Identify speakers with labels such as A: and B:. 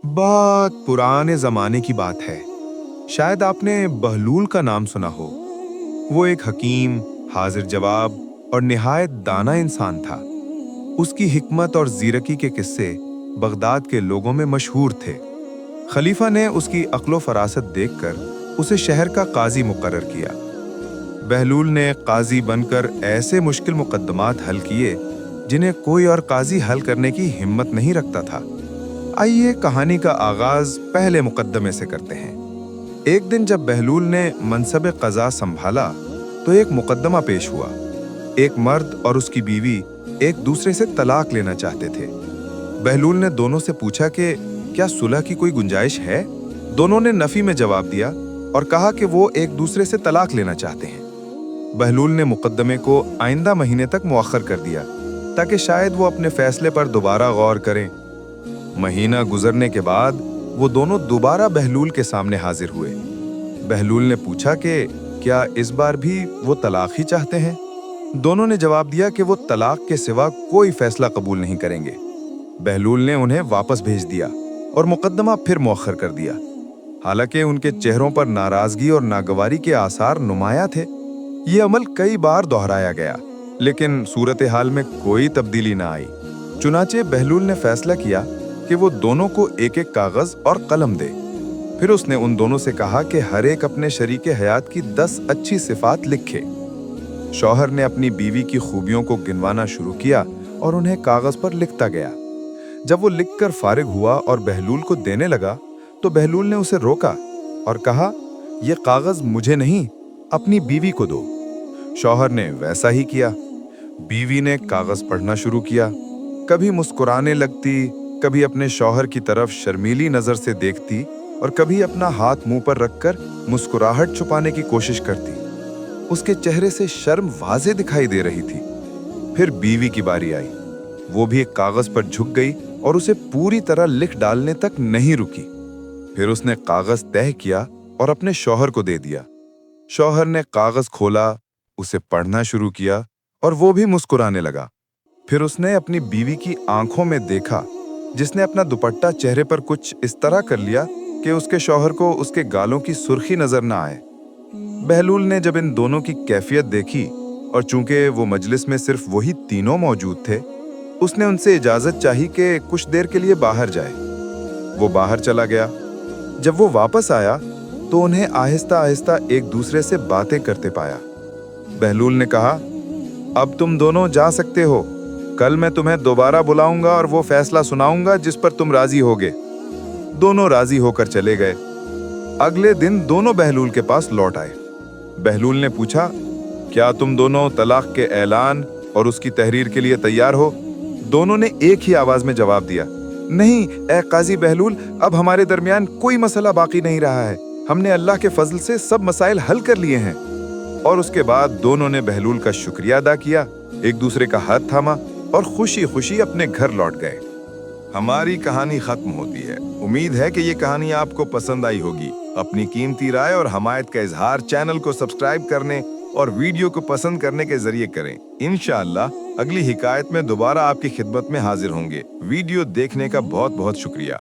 A: बहुत पुराने जमाने की बात है। शायद आपने बहलूल का नाम सुना हो। वो एक हकीम, हाजिर जवाब और निहायत दाना इंसान था। उसकी हिकमत और जीरकी के किस्से बगदाद के लोगों में मशहूर थे। खलीफा ने उसकी अक्लो फरासत देखकर उसे शहर का काजी मुकर्रर किया। बहलूल ने काजी बनकर ऐसे मुश्किल मुकद्दमात हल किए जिन्हें कोई और काजी हल करने की हिम्मत नहीं रखता था। आइए कहानी का आगाज पहले मुकद्दमे से करते हैं। एक दिन जब बहलूल ने मनसब क़ज़ा संभाला तो एक मुकद्दमा पेश हुआ। एक मर्द और उसकी बीवी एक दूसरे से तलाक लेना चाहते थे। बहलूल ने दोनों से पूछा कि क्या सुलह की कोई गुंजाइश है। दोनों ने नफी में जवाब दिया और कहा कि वो एक दूसरे से तलाक लेना चाहते हैं। बहलूल ने मुकद्दमे को आइंदा महीने तक मुअख्खर कर दिया ताकि शायद वो अपने फैसले पर दोबारा गौर करें। महीना गुजरने के बाद वो दोनों दोबारा बहलूल के सामने हाजिर हुए। बहलूल ने पूछा कि क्या इस बार भी वो तलाक ही चाहते हैं। दोनों ने जवाब दिया कि वो तलाक के सिवा कोई फैसला कबूल नहीं करेंगे। बहलूल ने उन्हें वापस भेज दिया और मुकद्दमा फिर मुअख्खर कर दिया। हालांकि उनके चेहरों पर नाराजगी और नागवारी के आसार नुमाया थे। ये अमल कई बार दोहराया गया लेकिन सूरत हाल में कोई तब्दीली ना आई। चुनाचे बहलूल ने फैसला किया कि वो दोनों को एक एक कागज और कलम दे। फिर उसने उन दोनों से कहा कि हर एक अपने शरीके हयात की 10 अच्छी सिफात लिखे। शौहर ने अपनी बीवी की खूबियों को गिनवाना शुरू किया और उन्हें कागज पर लिखता गया। जब वो लिखकर फारिग हुआ और बहलूल को देने लगा तो बहलूल ने उसे रोका और कहा, यह कागज मुझे नहीं, अपनी बीवी को दो। शौहर ने वैसा ही किया। बीवी ने कागज पढ़ना शुरू किया। कभी मुस्कुराने लगती, कभी अपने शौहर की तरफ शर्मीली नजर से देखती और कभी अपना हाथ मुंह पर रखकर मुस्कुराहट छुपाने की कोशिश करती। उसके चेहरे से शर्म वाज़े दिखाई दे रही थी। फिर बीवी की बारी आई। वो भी एक कागज पर झुक गई और उसे पूरी तरह लिख डालने तक नहीं रुकी। फिर उसने कागज तह किया और अपने शौहर को दे दिया। शौहर ने कागज खोला, उसे पढ़ना शुरू किया और वो भी मुस्कुराने लगा। फिर उसने अपनी बीवी की आंखों में देखा, जिसने अपना दुपट्टा चेहरे पर कुछ इस तरह कर लिया कि उसके शौहर को उसके गालों की सुर्खी नजर न आए। बहलूल ने जब इन दोनों की कैफियत देखी और चूंकि वो मजलिस में सिर्फ वही तीनों मौजूद थे, उसने उनसे इजाजत चाही कि कुछ देर के लिए बाहर जाए। वो बाहर चला गया। जब वो वापस आया तो उन्हें आहिस्ता आहिस्ता एक दूसरे से बातें करते पाया। बहलूल ने कहा, अब तुम दोनों जा सकते हो। कल मैं तुम्हें दोबारा बुलाऊंगा और वो फैसला सुनाऊंगा जिस पर तुम राजी होगे। दोनों राजी होकर चले गए। अगले दिन दोनों बहलूल के पास लौट आए। बहलूल ने पूछा, क्या तुम दोनों तलाक के ऐलान और उसकी तहरीर के लिए तैयार हो। दोनों ने एक ही आवाज में जवाब दिया, नहीं ए काजी बहलूल, अब हमारे दरमियान कोई मसला बाकी नहीं रहा है। हमने अल्लाह के फजल से सब मसाइल हल कर लिए हैं। और उसके बाद दोनों ने बहलूल का शुक्रिया अदा किया, एक दूसरे का हाथ थामा और खुशी खुशी अपने घर लौट गए। हमारी कहानी खत्म होती है। उम्मीद है कि ये कहानी आपको पसंद आई होगी। अपनी कीमती राय और हमायत का इजहार चैनल को सब्सक्राइब करने और वीडियो को पसंद करने के जरिए करें। इंशाअल्लाह अगली हिकायत में दोबारा आपकी खिदमत में हाजिर होंगे। वीडियो देखने का बहुत बहुत शुक्रिया।